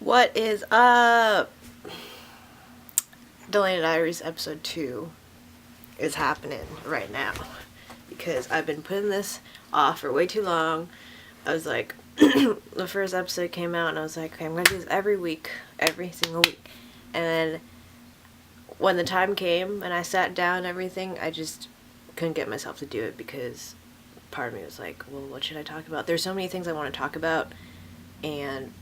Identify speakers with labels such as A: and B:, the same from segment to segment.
A: What is up? Dalena Diaries episode 2 is happening right now because I've been putting this off for way too long. I was like, the first episode came out and I was like, okay, I'm gonna do this every week, every single week. And when the time came and I sat down and everything, I just couldn't get myself to do it because part of me was like, well, what should I talk about? There's so many things I want to talk about, and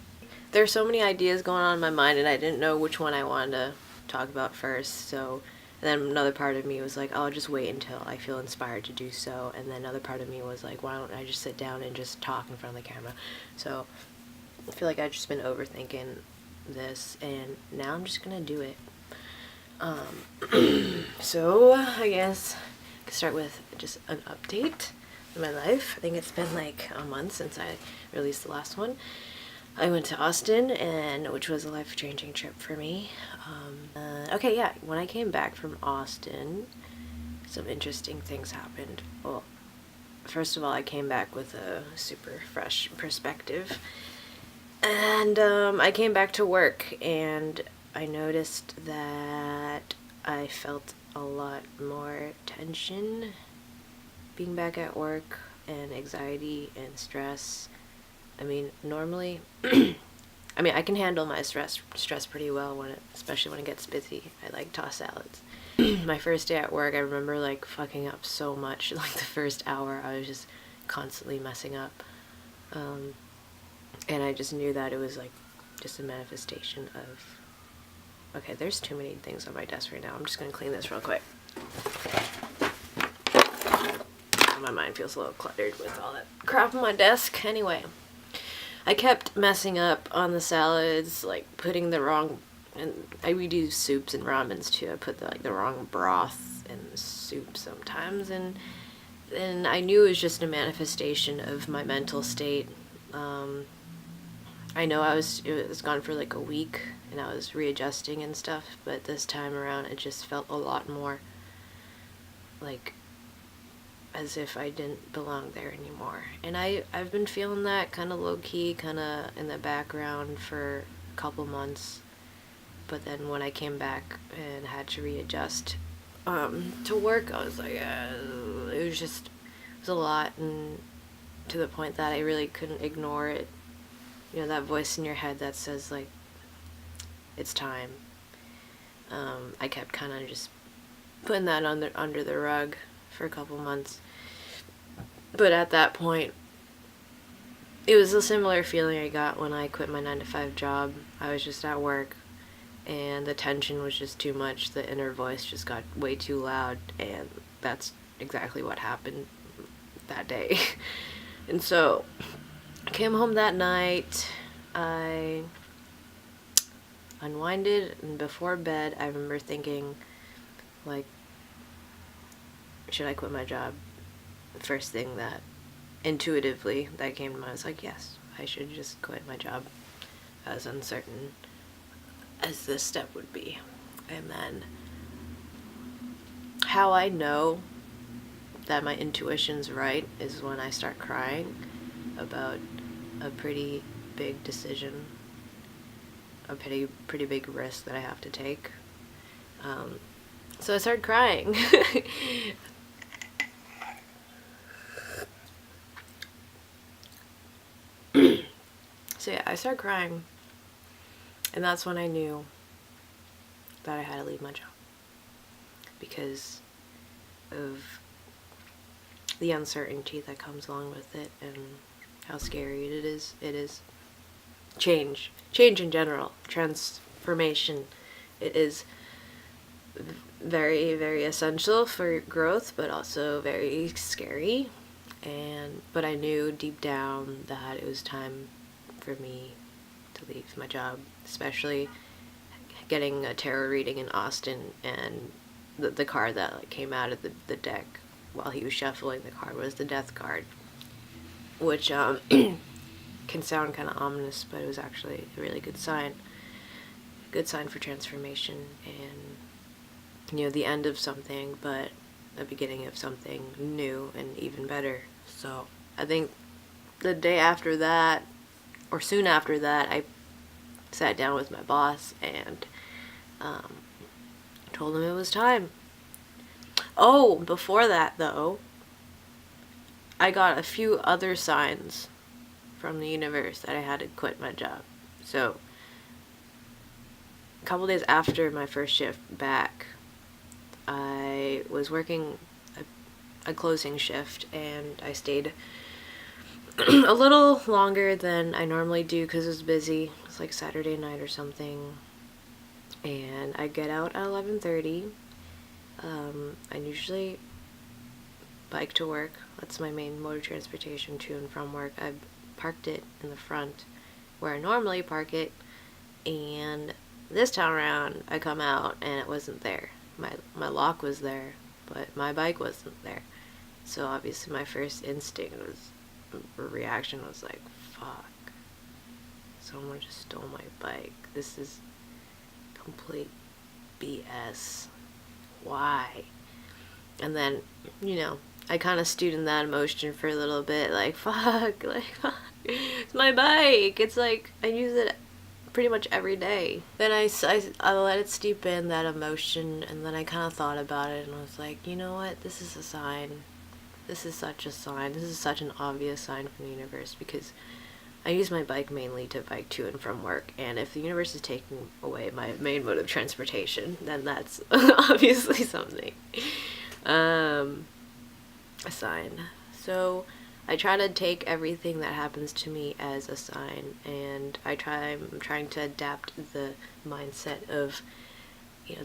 A: there's so many ideas going on in my mind, and I didn't know which one I wanted to talk about first. So then another part of me was like, I'll just wait until I feel inspired to do so. And then another part of me was like, why don't I just sit down and just talk in front of the camera? So I feel like I've just been overthinking this, and now I'm just gonna do it. So I guess I could start with just an update in my life. I think it's been like a month since I released the last one. I went to Austin, which was a life-changing trip for me. When I came back from Austin, some interesting things happened. Well, first of all, I came back with a super fresh perspective. And I came back to work, and I noticed that I felt a lot more tension being back at work, and anxiety and stress. I mean, normally, I can handle my stress pretty well especially when it gets busy. I like toss salads. My first day at work, I remember like fucking up so much. Like the first hour, I was just constantly messing up, and I just knew that it was like just a manifestation of. Okay, there's too many things on my desk right now. I'm just gonna clean this real quick. My mind feels a little cluttered with all that crap on my desk. Anyway, I kept messing up on the salads, like putting the wrong, and I redo soups and ramens too. I put the wrong broth in the soup sometimes, and I knew it was just a manifestation of my mental state. I know it was gone for like a week, and I was readjusting and stuff, but this time around it just felt a lot more like as if I didn't belong there anymore. And I've been feeling that kind of low-key, kind of in the background for a couple months. But then when I came back and had to readjust to work, I was like, it was a lot, and to the point that I really couldn't ignore it. You know, that voice in your head that says, like, it's time. I kept kind of just putting that under the rug for a couple months. But at that point, it was a similar feeling I got when I quit my 9-to-5 job. I was just at work, and the tension was just too much. The inner voice just got way too loud, and that's exactly what happened that day. And so I came home that night, I unwinded, and before bed I remember thinking, like, should I quit my job? The first thing that intuitively that came to mind was like, yes, I should just quit my job, as uncertain as this step would be. And then how I know that my intuition's right is when I start crying about a pretty big decision, a pretty big risk that I have to take. So I started crying. So yeah, I started crying, and that's when I knew that I had to leave my job because of the uncertainty that comes along with it and how scary it is. It is change in general, transformation. It is very, very essential for growth, but also very scary. But I knew deep down that it was time for me to leave my job, especially getting a tarot reading in Austin, and the card that like came out of the deck while he was shuffling the card was the Death card, which can sound kind of ominous, but it was actually a really good sign for transformation and, you know, the end of something, but the beginning of something new and even better. So I think the day after that, or soon after that, sat down with my boss and told him it was time. Oh, before that though, I got a few other signs from the universe that I had to quit my job. So, a couple days after my first shift back, I was working a closing shift, and I stayed a little longer than I normally do because it was busy. It's like Saturday night or something, and I get out at 11:30. I usually bike to work. That's my main mode of transportation to and from work. I parked it in the front where I normally park it, and this time around I come out and it wasn't there. My lock was there, but my bike wasn't there. So obviously my first reaction was like, fuck, someone just stole my bike. This is complete BS. Why? And then, I kind of stewed in that emotion for a little bit, like, fuck, it's my bike. It's like, I use it pretty much every day. Then I let it steep in, that emotion, and then I kind of thought about it, and I was like, you know what, this is a sign. This is such a sign. This is such an obvious sign from the universe, because I use my bike mainly to bike to and from work, and if the universe is taking away my main mode of transportation, then that's obviously something. A sign. So I try to take everything that happens to me as a sign, and I'm trying to adapt the mindset of,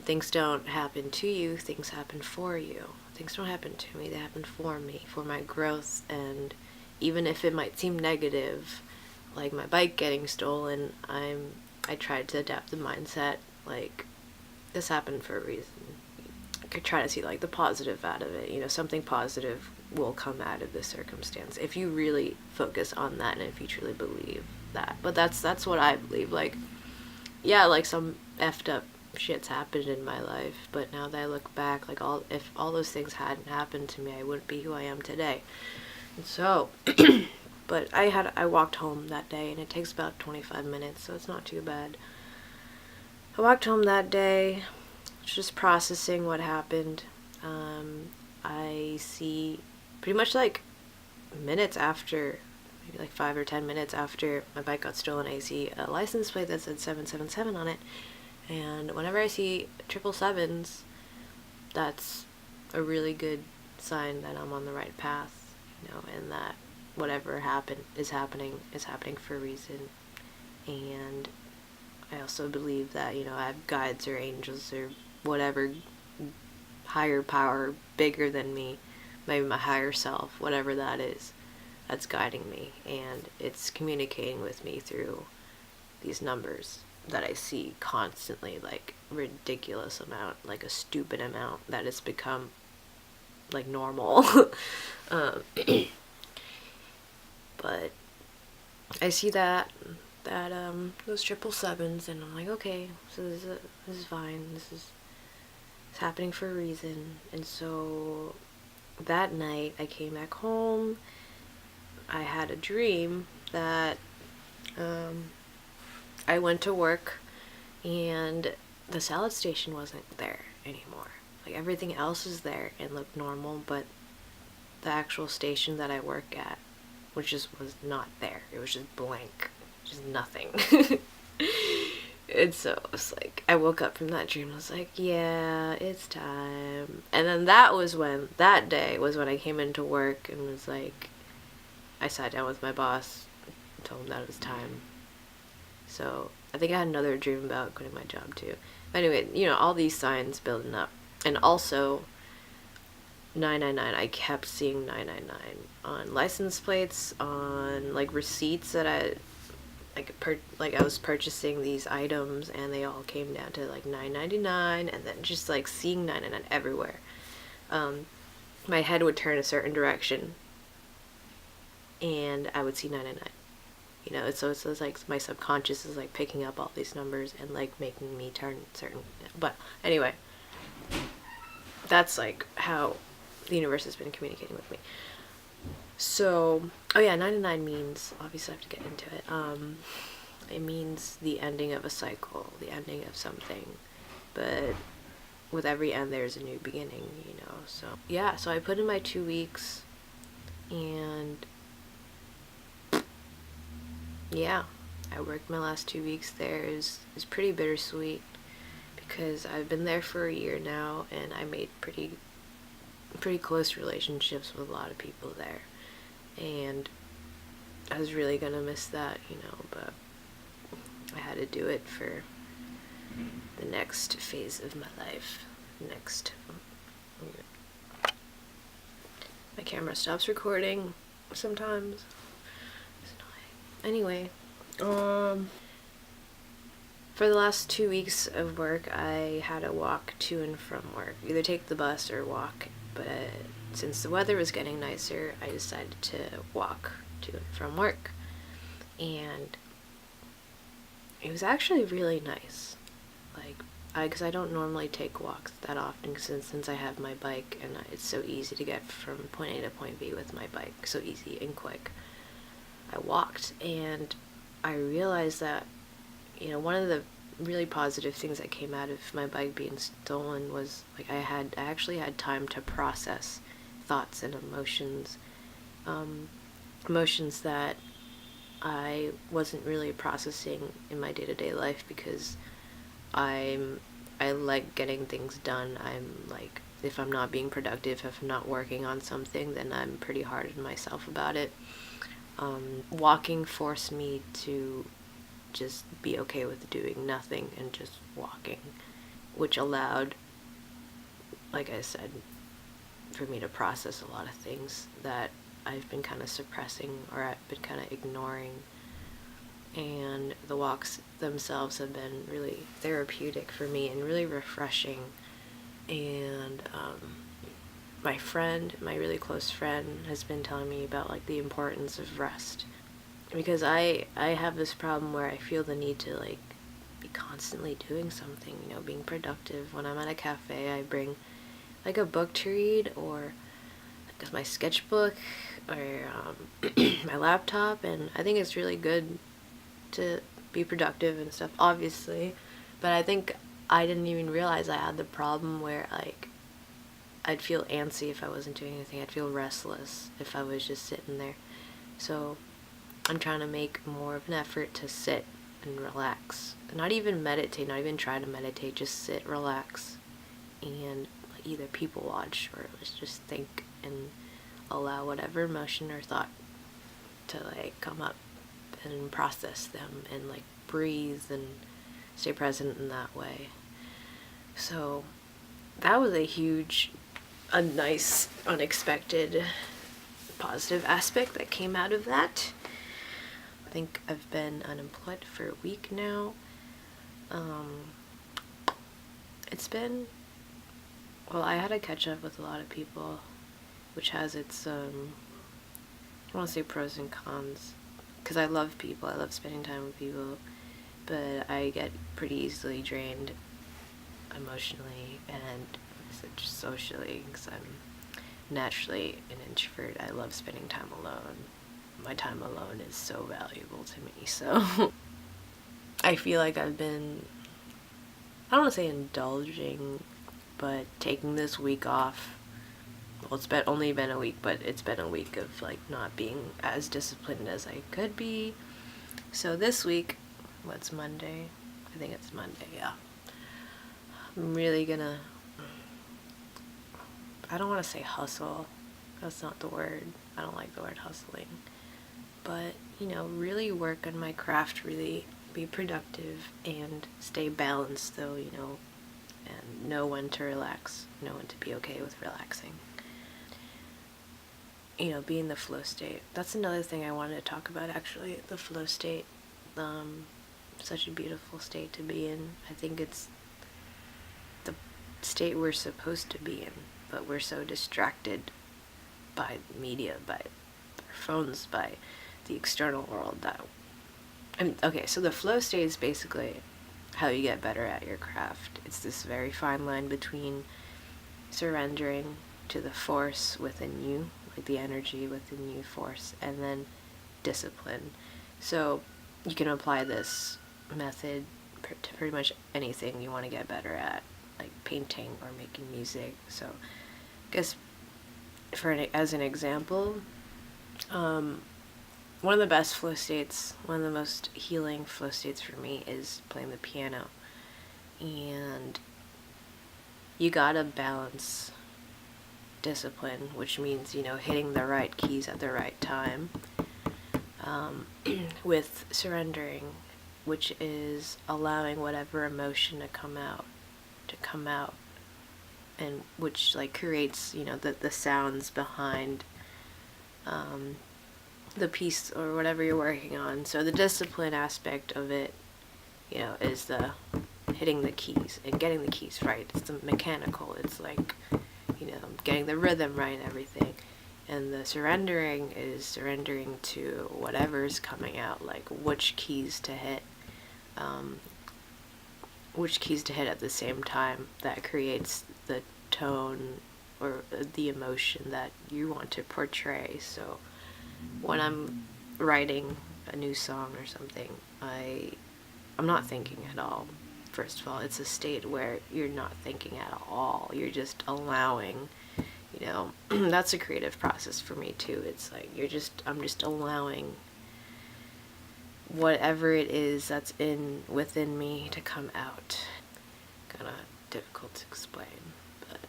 A: things don't happen to you, things happen for you. Things don't happen to me, they happen for me, for my growth. And even if it might seem negative, like my bike getting stolen, I tried to adapt the mindset, like, this happened for a reason. I try to see, like, the positive out of it. Something positive will come out of this circumstance if you really focus on that and if you truly believe that. But that's what I believe. Like, yeah, like, some effed up shit's happened in my life, but now that I look back, like, if all those things hadn't happened to me, I wouldn't be who I am today. And so but I walked home that day, and it takes about 25 minutes, so it's not too bad. I walked home that day, just processing what happened. I see pretty much, like, minutes after, maybe like 5 or 10 minutes after my bike got stolen, I see a license plate that said 777 on it. And whenever I see 777s, that's a really good sign that I'm on the right path, and that whatever is happening for a reason. And I also believe that, I have guides or angels or whatever higher power bigger than me, maybe my higher self, whatever that is, that's guiding me, and it's communicating with me through these numbers that I see constantly, like, ridiculous amount, like a stupid amount that has become, like, normal. But I see that those 777s, and I'm like, okay, so this is fine, this is happening for a reason. And so that night I came back home. I had a dream that I went to work and the salad station wasn't there anymore. Like, everything else is there and looked normal, but the actual station that I work at, which was not there. It was just blank, just nothing. And so it's like, I woke up from that dream, I was like, yeah, it's time. And then that day was when I came into work and was like, I sat down with my boss, told him that it was time. So I think I had another dream about quitting my job too. But anyway, all these signs building up. And also 999, I kept seeing 999 on license plates, on, like, receipts that I was purchasing these items, and they all came down to, like, $9.99, and then just, like, seeing 999 everywhere. My head would turn a certain direction, and I would see 999. So it's like my subconscious is, like, picking up all these numbers and, like, making me turn certain. But anyway, that's, like, how the universe has been communicating with me. So, 99 means, obviously I have to get into it. it means the ending of a cycle, the ending of something. But with every end, there's a new beginning, So, yeah, so I put in my 2 weeks, and yeah, I worked my last 2 weeks there. It was pretty bittersweet because I've been there for a year now, and I made pretty close relationships with a lot of people there. And I was really gonna miss that, but I had to do it for the next phase of my life. My camera stops recording sometimes. It's annoying. Anyway, for the last 2 weeks of work, I had to walk to and from work. Either take the bus or walk. But since the weather was getting nicer, I decided to walk to and from work. And it was actually really nice. Because I don't normally take walks that often since I have my bike, and it's so easy to get from point A to point B with my bike. So easy and quick. I walked, and I realized that, one of the really positive things that came out of my bike being stolen was, I actually had time to process thoughts and emotions. Emotions that I wasn't really processing in my day-to-day life because I like getting things done. If I'm not being productive, if I'm not working on something, then I'm pretty hard on myself about it. Walking forced me to just be okay with doing nothing and just walking, which allowed, like I said, for me to process a lot of things that I've been kind of suppressing or I've been kind of ignoring. And the walks themselves have been really therapeutic for me and really refreshing. And my really close friend, has been telling me about the importance of rest, because I have this problem where I feel the need to be constantly doing something, being productive. When I'm at a cafe, I bring a book to read, or my sketchbook, or my laptop, and I think it's really good to be productive and stuff, obviously. But I think I didn't even realize I had the problem where I'd feel antsy if I wasn't doing anything. I'd feel restless if I was just sitting there. So I'm trying to make more of an effort to sit and relax. Not even meditate, not even try to meditate, just sit, relax, and either people watch or just think and allow whatever emotion or thought to come up and process them and breathe and stay present in that way. So that was a nice, unexpected, positive aspect that came out of that. I think I've been unemployed for a week now. I had to catch up with a lot of people, which has its, I want to say pros and cons, because I love people, I love spending time with people, but I get pretty easily drained emotionally and just socially, because I'm naturally an introvert. I love spending time alone. My time alone is so valuable to me, so I feel like I've been, I don't want to say indulging, but taking this week off. Well, it's only been a week, but it's been a week of not being as disciplined as I could be. So this week, what's Monday? I think it's Monday, yeah. I'm really gonna, I don't want to say hustle. That's not the word. I don't like the word hustling. But, really work on my craft, really be productive and stay balanced though, and know when to relax, know when to be okay with relaxing. Be in the flow state. That's another thing I wanted to talk about, actually, the flow state. Such a beautiful state to be in. I think it's the state we're supposed to be in, but we're so distracted by media, by our phones, by the external world that, so the flow state is basically how you get better at your craft. It's this very fine line between surrendering to the force within you, the energy within you, force, and then discipline. So you can apply this method to pretty much anything you want to get better at, like painting or making music. So I guess as an example, one of the best flow states, one of the most healing flow states for me is playing the piano. And you gotta balance discipline, which means, hitting the right keys at the right time, with surrendering, which is allowing whatever emotion to come out, and which creates, the sounds behind the piece or whatever you're working on. So the discipline aspect of it, is the hitting the keys and getting the keys right. It's the mechanical. It's getting the rhythm right and everything. And the surrendering is surrendering to whatever's coming out, like which keys to hit at the same time that creates the tone or the emotion that you want to portray. So when I'm writing a new song or something, I'm not thinking at all. First of all, it's a state where you're not thinking at all. You're just allowing, that's a creative process for me too. It's like I'm just allowing whatever it is that's within me to come out. Kind of difficult to explain, but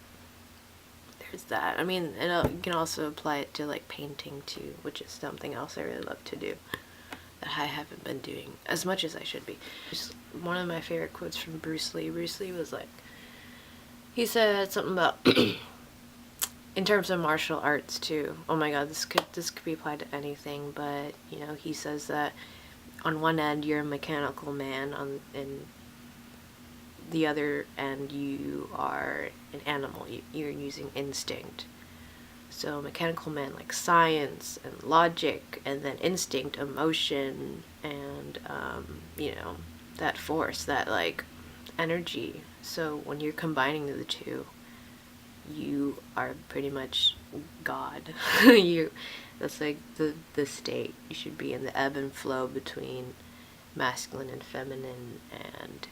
A: there's that. I mean, you can also apply it to painting too, which is something else I really love to do that I haven't been doing as much as I should be. Just one of my favorite quotes from Bruce Lee. Bruce Lee was he said something about in terms of martial arts too. Oh my god, this could be applied to anything, but he says that on one end you're a mechanical man, and the other end you are an animal. You're using instinct. So mechanical man, science and logic, and then instinct, emotion, and that force, that energy. So when you're combining the two, you are pretty much God. That's the state. You should be in the ebb and flow between masculine and feminine, and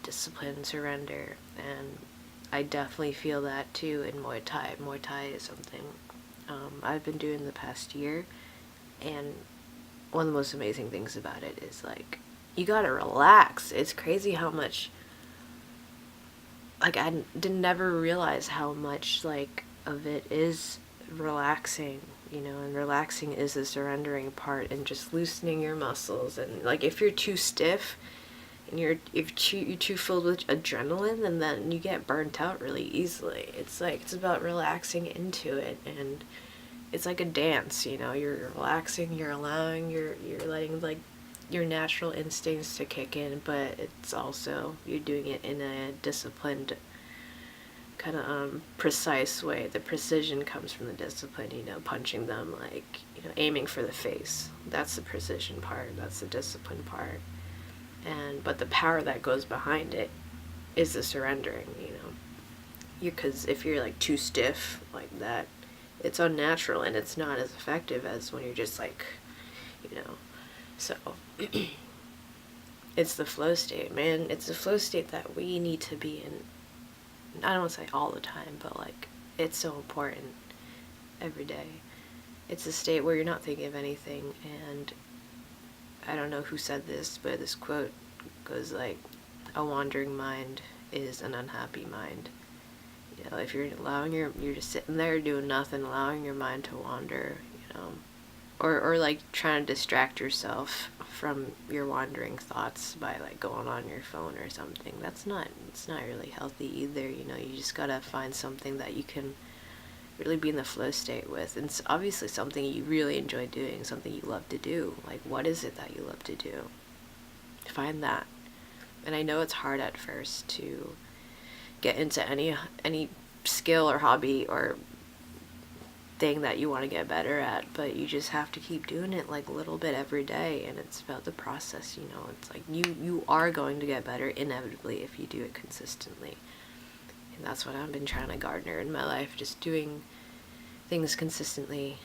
A: discipline, surrender. And I definitely feel that too in Muay Thai. Muay Thai is something I've been doing the past year, and one of the most amazing things about it is you gotta relax. It's crazy how much I didn't never realize how much of it is relaxing, and relaxing is the surrendering part and just loosening your muscles. And if you're too stiff and you're too filled with adrenaline, and then you get burnt out really easily. It's about relaxing into it, and it's like a dance. You're relaxing, you're allowing, you're letting your natural instincts to kick in, but it's also you're doing it in a disciplined kind of precise way. The precision comes from the discipline, punching them, aiming for the face. That's the precision part, that's the discipline part. But the power that goes behind it is the surrendering, because if you're too stiff like that, it's unnatural and it's not as effective as when you're just so it's the flow state, man. It's the flow state that we need to be in. I don't want to say all the time, but it's so important every day. It's a state where you're not thinking of anything. And I don't know who said this, but this quote goes a wandering mind is an unhappy mind. If you're you're just sitting there doing nothing, allowing your mind to wander, or trying to distract yourself from your wandering thoughts by going on your phone or something. It's not really healthy either. You just gotta find something that you can really be in the flow state with, and it's obviously something you really enjoy doing, something you love to do. What is it that you love to do? Find that. And I know it's hard at first to get into any skill or hobby or thing that you want to get better at, but you just have to keep doing it a little bit every day. And it's about the process. It's you are going to get better inevitably if you do it consistently. And that's what I've been trying to garner in my life, just doing things consistently,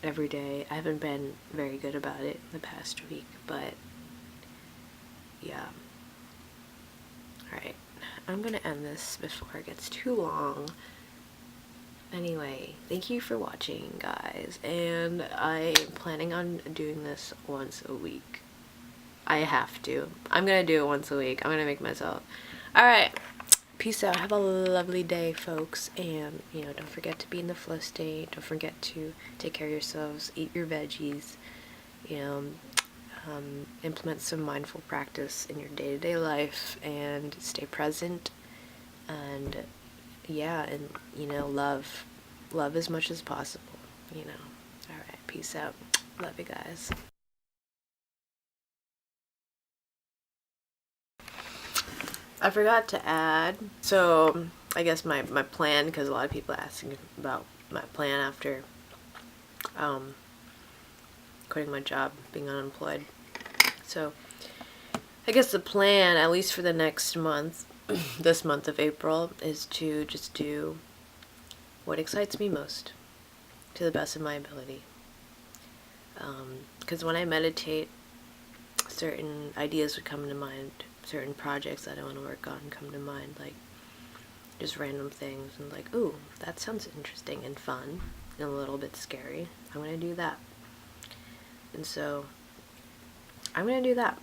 A: every day. I haven't been very good about it the past week, but yeah. Alright, I'm gonna end this before it gets too long. Anyway, thank you for watching, guys, and I'm planning on doing this once a week. I have to. I'm gonna do it once a week. I'm gonna make myself. Alright, peace out. Have a lovely day, folks, and, you know, don't forget to be in the flow state. Don't forget to take care of yourselves, eat your veggies, you know, implement some mindful practice in your day-to-day life, and stay present, and yeah, and, you know, love as much as possible, you know. Alright, peace out. Love you guys. I forgot to add, so I guess my plan, because a lot of people are asking about my plan after quitting my job, being unemployed. So I guess the plan, at least for the next month, this month of April, is to just do what excites me most to the best of my ability. Because when I meditate, certain ideas would come to mind, certain projects that I want to work on come to mind, like just random things, and like, ooh, that sounds interesting and fun and a little bit scary. I'm gonna do that. And so I'm gonna do that,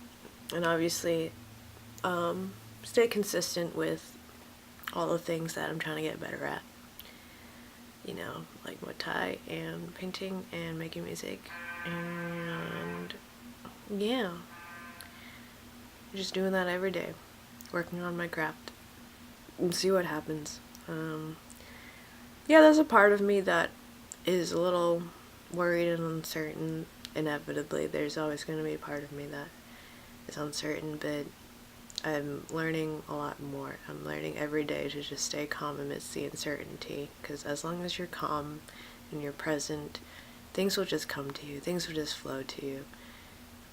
A: and obviously stay consistent with all the things that I'm trying to get better at, you know, like Muay Thai and painting and making music, and yeah, just doing that every day, working on my craft, and see what happens. Yeah, there's a part of me that is a little worried and uncertain. Inevitably, there's always going to be a part of me that is uncertain, but I'm learning a lot more. I'm learning every day to just stay calm amidst the uncertainty, because as long as you're calm and you're present, things will just come to you. Things will just flow to you.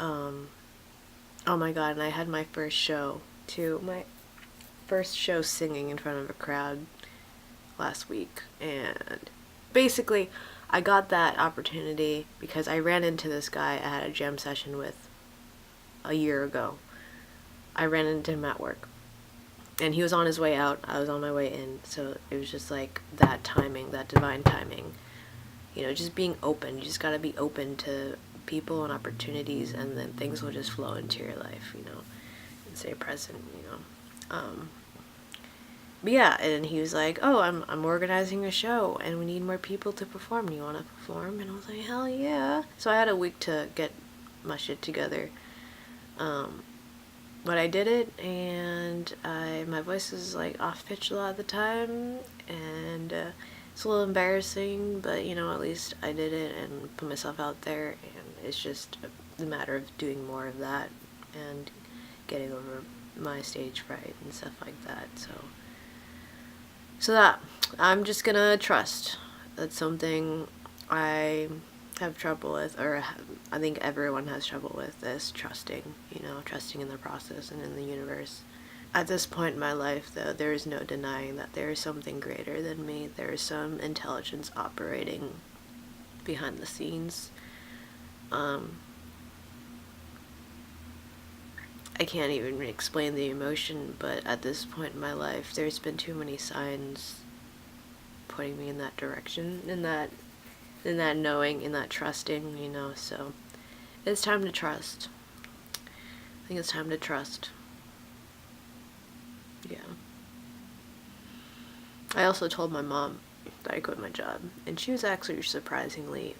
A: Oh my god, and I had my first show, too. My first show singing in front of a crowd last week, and basically I got that opportunity because I ran into this guy I had a jam session with a year ago. I ran into him at work, and he was on his way out, I was on my way in, so it was just like that timing, that divine timing, you know, just being open. You just gotta be open to people and opportunities, and then things will just flow into your life, you know, and stay present, you know. But yeah, and he was like, oh, I'm organizing a show, and we need more people to perform. Do you want to perform? And I was like, hell yeah. So I had a week to get my shit together. But I did it, and my voice was like off pitch a lot of the time, and it's a little embarrassing, but you know, at least I did it and put myself out there, and it's just a matter of doing more of that and getting over my stage fright and stuff like that. So that I'm just gonna trust. That's something I have trouble with, or I think everyone has trouble with, is trusting, you know, trusting in the process and in the universe. At this point in my life, though, there is no denying that there is something greater than me. There is some intelligence operating behind the scenes. I can't even explain the emotion, but at this point in my life, there's been too many signs pointing me in that direction, in that knowing, in that trusting, you know, so it's time to trust. I think it's time to trust. Yeah. I also told my mom that I quit my job, and she was actually surprisingly,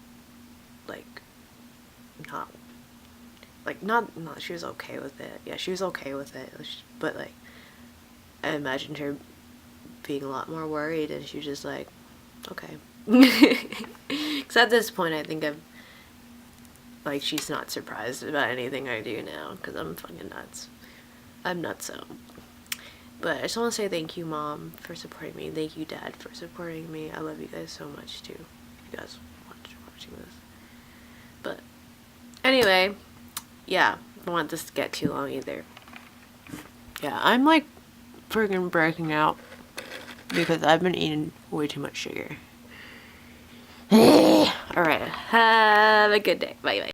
A: not, she was okay with it. Yeah, she was okay with it, but, like, I imagined her being a lot more worried, and she was just like, okay. Because at this point, I think she's not surprised about anything I do now, because I'm fucking nuts. I'm nutso. But I just want to say thank you, Mom, for supporting me. Thank you, Dad, for supporting me. I love you guys so much, too. You guys watching this. But anyway, yeah, I don't want this to get too long either. Yeah, I'm like freaking breaking out because I've been eating way too much sugar. Alright, have a good day. Bye bye.